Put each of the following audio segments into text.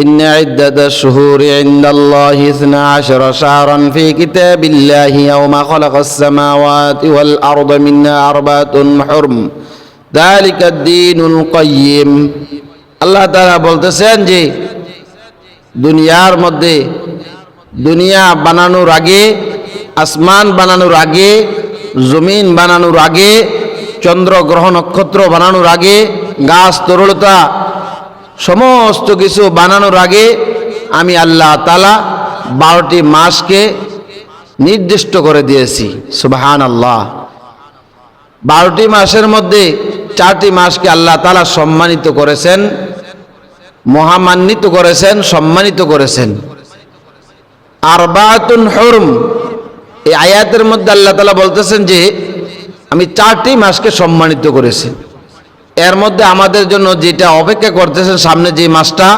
إن عدة الشهور عند الله 12 شهرا في كتاب الله يوم خلق السماوات والأرض منها 4 حرم ذلك الدين القيم আল্লাহ তাআলা বলতেছেন যে দুনিয়ার মধ্যে দুনিয়া বানানোর আগে, আসমান বানানোর আগে, জমিন বানানোর আগে, চন্দ্র গ্রহ নক্ষত্র বানানোর আগে, গাছ তরুলতা সমস্ত কিছু বানানোর আগে আমি আল্লাহ তাআলা 12টি মাসকে নির্দিষ্ট করে দিয়েছি। সুবহানাল্লাহ। 12টি মাসের মধ্যে 4টি মাসকে আল্লাহ তাআলা সম্মানিত করেছেন, মহামান্বিত করেছেন, সম্মানিত করেছেন। আরবাতুন হুরম, এই আয়াতের মধ্যে আল্লাহ তাআলা বলতেছেন যে আমি 4টি মাসকে সম্মানিত করেছি। এর মধ্যে আমাদের জন্য যেটা অপেক্ষা করতেছেন সামনে যে মাসটা,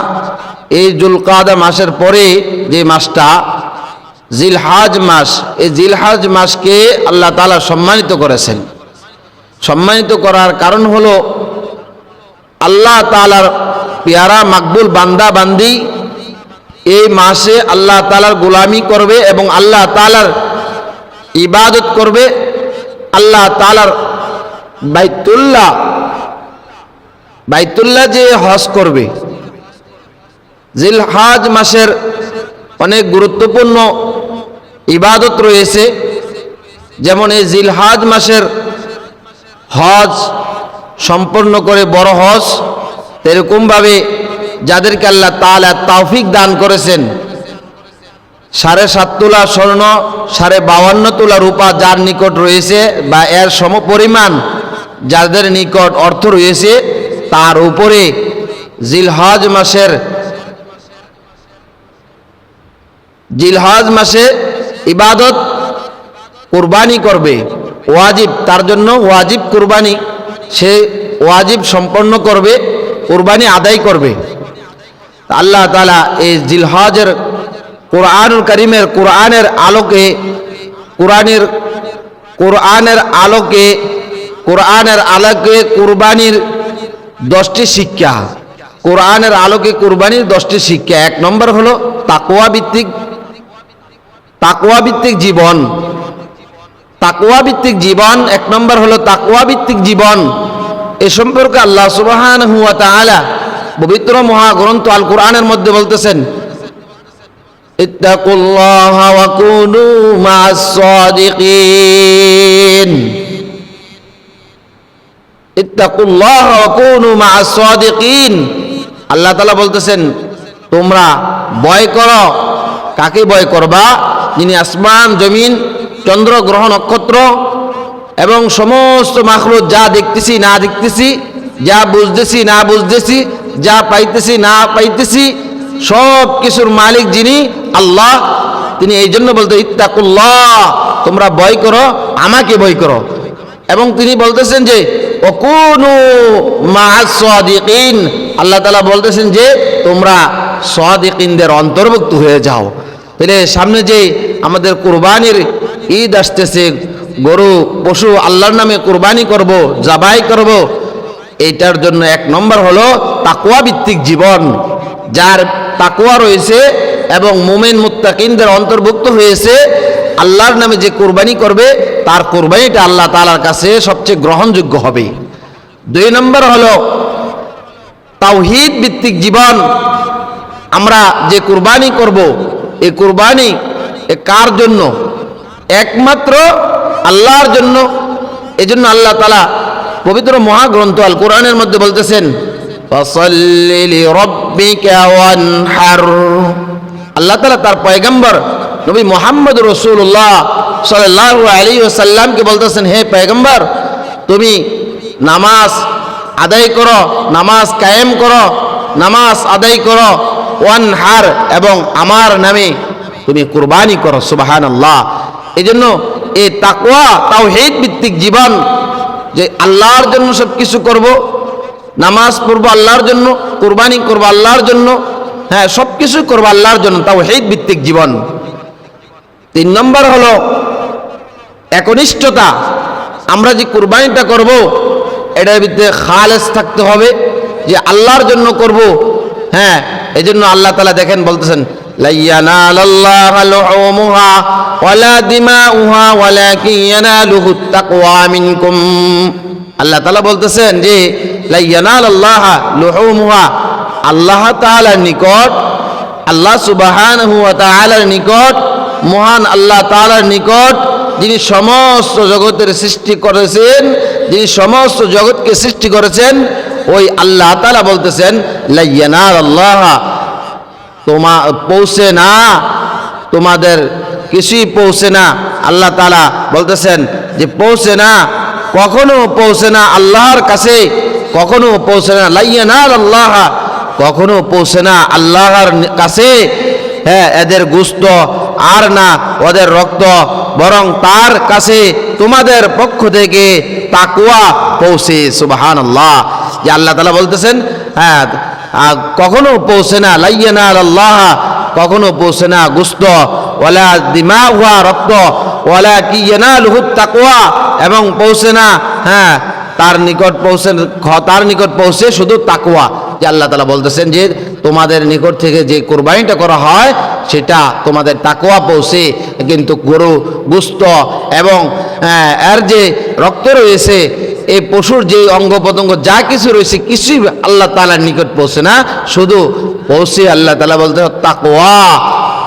এই জুলকাদা মাসের পরে যে মাসটা জিলহাজ মাস, এই জিলহাজ মাসকে আল্লাহ তাআলা সম্মানিত করেছেন। সম্মানিত করার কারণ হলো আল্লাহ তাআলার পেয়ারা মাকবুল বান্দা বান্দি এই মাসে আল্লাহ তাআলার গোলামি করবে এবং আল্লাহ তাআলার ইবাদত করবে। আল্লাহ তাআলার বাইতুল্লাহ যে হজ করবে। জিলহাজ মাসের অনেক গুরুত্বপূর্ণ ইবাদত রয়েছে, যেমন এই জিলহাজ মাসের হজ সম্পন্ন করে বড় হজ, এরকমভাবে যাদেরকে আল্লাহ তাআলা তৌফিক দান করেছেন 7.5 তোলা স্বর্ণ, 52.5 তোলা রূপা যার নিকট রয়েছে বা এর সমপরিমাণ যাদের নিকট অর্থ রয়েছে, তার উপরে জিলহাজ মাসে ইবাদত কুরবানি করবে। ওয়াজিব, তার জন্য ওয়াজিব কুরবানি, সে ওয়াজিব সম্পন্ন করবে, কুরবানি আদায় করবে। আল্লাহ তাআলা এই জিলহাজের কোরআনুল কারীমের কোরআনের আলোকে কুরবানির 10টি শিক্ষা, কোরআনের আলোকে কুরবানির 10টি শিক্ষা। 1 নম্বর হলো তাকওয়া ভিত্তিক জীবন। 1 নম্বর হলো তাকওয়া ভিত্তিক জীবন। এ সম্পর্কে আল্লাহ সুবহানাহু ওয়া তাআলা পবিত্র মহাগ্রন্থ আল কোরআনের মধ্যে বলতেছেন, ইত্তাকুল্লাহা ওয়া কুনু মা'আস সাদিকিন। ইত্তাকুল্লাহা ওয়া কুনু মা'আস সাদিকিন। আল্লাহ তাআলা বলতেছেন তোমরা ভয় করো। কাকে ভয় করবা? যিনি আসমান জমিন চন্দ্র গ্রহ নক্ষত্র এবং সমস্ত মাখলুক, যা দেখতেছি না দেখতেছি, যা বুঝতেছি না বুঝতেছি, যা পাইতেছি না পাইতেছি, সব কিছুর মালিক যিনি আল্লাহ, তিনি এই জন্য বলতে ইত্তাকুল্লাহ, তোমরা ভয় করো, আমাকে ভয় করো। এবং তিনি বলতেছেন যে ওয়াকুনু মা'আস সাদিকিন, আল্লাহ তাআলা বলতেছেন যে তোমরা সাদিকিনদের অন্তর্ভুক্ত হয়ে যাও। তাহলে সামনে যে আমাদের কুরবানির ঈদ আসতেছে, গরু পশু আল্লাহর নামে কুরবানি করব, জবাই করব, এইটার জন্য 1 নম্বর হলো তাকওয়া ভিত্তিক জীবন। যার তাকওয়া রয়েছে এবং মুমিন মুত্তাকিনদের অন্তর্ভুক্ত হয়েছে, আল্লাহর নামে যে কুরবানি করবে তার কুরবানিটা আল্লাহ তাআলার কাছে সবচেয়ে গ্রহণযোগ্য হবে। 2 নম্বর হলো তাওহীদ ভিত্তিক জীবন। আমরা যে কুরবানি করব, এই কুরবানি কার জন্য? একমাত্র আল্লাহর জন্য। এজন্য আল্লাহ তাআলা পবিত্র মহাগ্রন্থ আল কোরআনের মধ্যে বলতেছেন ফাসাল্লি লিরাব্বিকা ওয়ানহার। আল্লাহ তাআলা তার পয়গম্বর নবী মুহাম্মদ রাসূলুল্লাহ সাল্লাল্লাহু আলাইহি ওয়াসাল্লামকে বলতেছেন, হে পয়গম্বর, তুমি নামাজ আদায় করো, নামাজ কায়েম করো, নামাজ আদায় করো, ওয়ানহার, এবং আমার নামে তুমি কুরবানি করো। সুবহানাল্লাহ। এজন্য এই তাকওয়া তাওহীদ ভিত্তিক জীবন, যে আল্লাহর জন্য সব কিছু করব, নামাজ পড়বো আল্লাহর জন্য, কুরবানি করবো আল্লাহর জন্য, হ্যাঁ সব কিছু করবো আল্লাহর জন্য, তাওহীদ ভিত্তিক জীবন। 3 নম্বর হলো একনিষ্ঠতা। আমরা যে কুরবানিটা করব এটার ভিতরে খালেস থাকতে হবে, যে আল্লাহর জন্য করব, হ্যাঁ, এই জন্য আল্লাহ তাআলা দেখেন বলতেছেন লা ইয়ানালাল্লাহা লুহুমুহা ওয়ালা দিমাউহা ওয়ালাকিন ইয়ানালুহুত তাকওয়া মিনকুম। আল্লাহ তাআলা বলতেছেন যে লা ইয়ানালাল্লাহা লুহুমুহা, আল্লাহ তাআলার নিকট, আল্লাহ সুবহানাহু ওয়া তাআলার নিকট, মহান আল্লাহ তাআলার নিকট, যিনি সমস্ত জগতের সৃষ্টি করেছেন, যিনি সমস্ত জগৎকে সৃষ্টি করেছেন, ওই আল্লাহ তাআলা বলতেছেন লা ইয়ানালাল্লাহা, পৌঁছে না, তোমাদের কিছুই পৌঁছে না। আল্লাহ তাআলা বলতেছেন যে পৌঁছে না, কখনো পৌঁছে না আল্লাহর কাছে, কখনো পৌঁছে না। লা ইয়ানালাল্লাহা, কখনো পৌঁছে না আল্লাহর কাছে, হ্যাঁ, এদের গোশত আর না ওদের রক্ত, বরং তার কাছে তোমাদের পক্ষ থেকে তাকওয়া পৌঁছে। সুবহানাল্লাহ। যে আল্লাহ তাআলা বলতেছেন হ্যাঁ, কখনো পৌঁছে না, লা ইয়ানালাল্লাহা, কখনো পৌঁছে না গোশত, ওয়ালা দিমাউহা, রক্ত, ওয়ালাকিন ইয়ানালুহুত তাকওয়া, এবং পৌঁছে না, হ্যাঁ, তার নিকট পৌঁছে শুধু তাকওয়া। যে আল্লাহ তাআলা বলতেছেন যে তোমাদের নিকট থেকে যে কোরবানিটা করা হয় সেটা তোমাদের তাকওয়া পৌঁছে, কিন্তু গরু গোশত এবং এর যে রক্ত রয়েছে, এই পশুর যে অঙ্গ প্রত্যঙ্গ যা কিছু রয়েছে কিছুই আল্লাহ তাআলার নিকট পৌঁছে না, শুধু পৌঁছে আল্লাহ তাআলা বলতে তাকওয়া,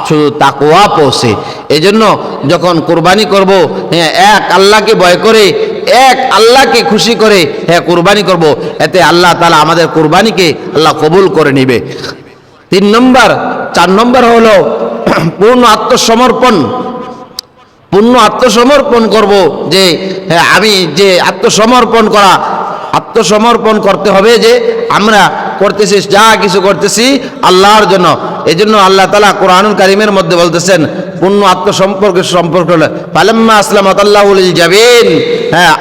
শুধু তাকওয়া পৌঁছে। এই জন্য যখন কোরবানি করব, হ্যাঁ, এক আল্লাহকে ভয় করে, এক আল্লাহকে খুশি করে হ্যাঁ কোরবানি করব, এতে আল্লাহ তাআলা আমাদের কোরবানিকে আল্লাহ কবুল করে নেবে। 4 নম্বর হলো পূর্ণ আত্মসমর্পণ। পূর্ণ আত্মসমর্পণ করব, যে হ্যাঁ, আমি যে আত্মসমর্পণ করতে হবে, যে আমরা করতেছি, যা কিছু করতেছি আল্লাহর জন্য। এই জন্য আল্লাহ তাআলা কোরআনুল কারীমের মধ্যে বলতেছেন পূর্ণ সম্পর্ক হলো ফালাম্মা আসলামাতাল্লাহু লিল জাবিন, হ্যাঁ,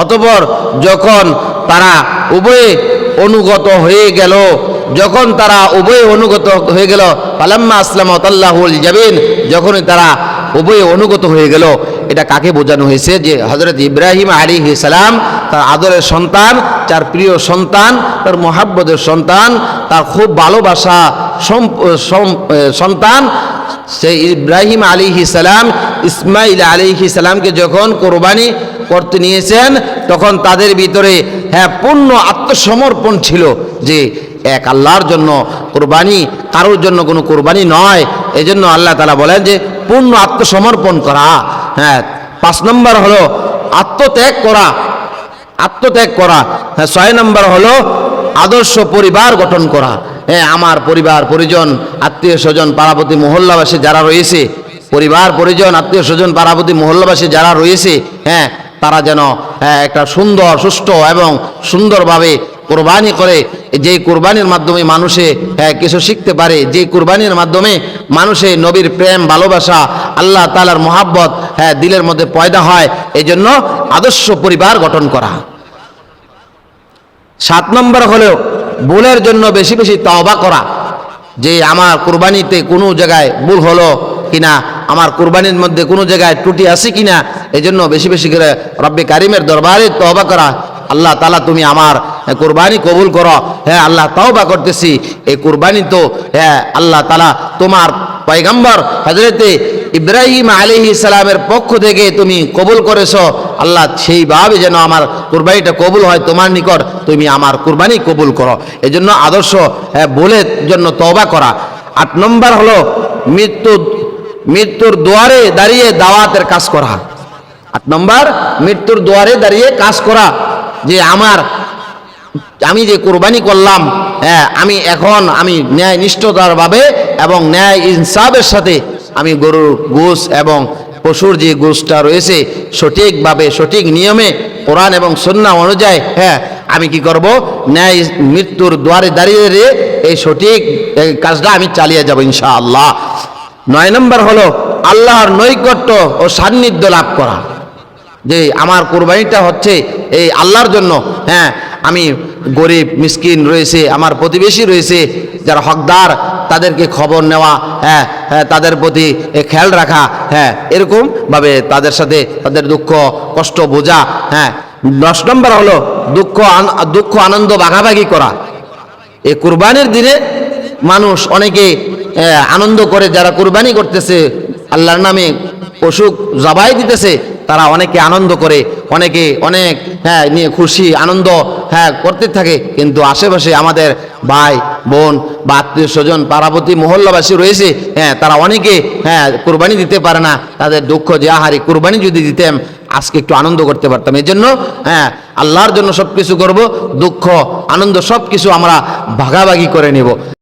অতঃপর যখন তারা উভয়ে অনুগত হয়ে গেল, যখন তারা উভয়ে অনুগত হয়ে গেল, ফালাম্মা আসলামাতাল্লাহু লিল জাবিন, যখনই তারা উভয়ে অনুগত হয়ে গেল। এটা কাকে বোঝানো হয়েছে? যে হযরত ইব্রাহিম আলাইহিস সালাম, তার আদরের সন্তান, তার প্রিয় সন্তান, তার মহাব্বতের সন্তান, তার খুব ভালোবাসা সন্তান, সেই ইব্রাহিম আলাইহিস সালাম ইসমাইল আলাইহিস সালামকে যখন কোরবানি করতে নিয়েছেন, তখন তাদের ভিতরে হ্যাঁ পূর্ণ আত্মসমর্পণ ছিল, যে এক আল্লাহর জন্য কোরবানি, কারোর জন্য কোনো কোরবানি নয়। এই জন্য আল্লাহ তাআলা বলেন যে পূর্ণ আত্মসমর্পণ করা। হ্যাঁ, 5 নম্বর হলো আত্মত্যাগ করা। হ্যাঁ, 6 নম্বর হলো আদর্শ পরিবার গঠন করা। হ্যাঁ, আমার পরিবার পরিজন, আত্মীয় স্বজন, পাড়াপতি মহল্লাবাসী যারা রয়েছে, পরিবার পরিজন, আত্মীয় স্বজন, পাড়াপতি মহল্লাবাসী যারা রয়েছে, হ্যাঁ, তারা যেন একটা সুন্দর, সুষ্ঠু এবং সুন্দরভাবে কোরবানি করে, যেই কোরবানির মাধ্যমে মানুষে কিছু শিখতে পারে, যেই কোরবানির মাধ্যমে মানুষে নবীর প্রেম, ভালোবাসা, আল্লাহ তাআলার মহাব্বত দিলের মধ্যে পয়দা হয়। এই জন্য আদর্শ পরিবার গঠন করা। 7 নম্বর হলো ভুলের জন্য বেশি বেশি তওবা করা, যে আমার কোরবানিতে কোনো জায়গায় ভুল হলো কিনা, আমার কোরবানির মধ্যে কোনো জায়গায় ত্রুটি আছে কিনা, এই জন্য বেশি বেশি করে রব্বে কারিমের দরবারে তওবা করা। আল্লাহ তাআলা তুমি আমার কোরবানি কবুল করো। হ্যাঁ আল্লাহ, তওবা করতেছি, এই কোরবানি তো হ্যাঁ আল্লাহ তাআলা তোমার পয়গম্বর হযরতে ইব্রাহিম আলাইহিস সালামের পক্ষ থেকে তুমি কবুল করেছো। আল্লাহ, সেইভাবে যেন আমার কোরবানিটা কবুল হয় তোমার নিকট, তুমি আমার কোরবানি কবুল করো। এই জন্য আদর্শ ভুলের জন্য তওবা করা। 8 নম্বর হলো মৃত্যুর দুয়ারে দাঁড়িয়ে দাওয়াতের কাজ করা। 8 নম্বর মৃত্যুর দুয়ারে দাঁড়িয়ে কাজ করা, যে আমি যে কোরবানি করলাম, হ্যাঁ, আমি ন্যায় নিষ্ঠতার ভাবে এবং ন্যায় ইনসাফের সাথে আমি গরুর গোশ এবং পশুর যে গোশটা রয়েছে সঠিকভাবে, সঠিক নিয়মে, কোরআন এবং সুন্নাহ অনুযায়ী হ্যাঁ আমি কি করব, ন্যায় মৃত্যুর দুয়ারে দাঁড়িয়ে এই সঠিক কাজটা আমি চালিয়ে যাব ইনশাআল্লাহ। 9 নম্বর হলো আল্লাহর নৈকট্য ও সান্নিধ্য লাভ করা, যে আমার কোরবানিটা হচ্ছে এই আল্লাহর জন্য। হ্যাঁ, আমি গরিব মিসকিন রয়েছে, আমার প্রতিবেশী রয়েছে যারা হকদার, তাদেরকে খবর নেওয়া, হ্যাঁ হ্যাঁ তাদের প্রতি খেয়াল রাখা, হ্যাঁ এরকম ভাবে তাদের সাথে তাদের দুঃখ কষ্ট বোঝা। হ্যাঁ, 10 নম্বর হলো দুঃখ আনন্দ ভাগাভাগি করা। এই কুরবানির দিনে মানুষ অনেকে আনন্দ করে, যারা কুরবানি করতেছে আল্লাহর নামে পশু জবাই দিতেছে, তারা অনেকে আনন্দ করে, অনেকে অনেক নিয়ে খুশি আনন্দ করতে থাকে। কিন্তু আশেপাশে আমাদের ভাই বোন বা আত্মীয় স্বজন পাড়াপতি মহল্লাবাসী রয়েছে, তারা অনেকে কুরবানি দিতে পারে না। তাদের দুঃখ যে আহারি কুরবানি যদি দিতাম আজকে একটু আনন্দ করতে পারতাম। এই জন্য আল্লাহর জন্য সব কিছু করবো, দুঃখ আনন্দ সব কিছু আমরা ভাগাভাগি করে নেব।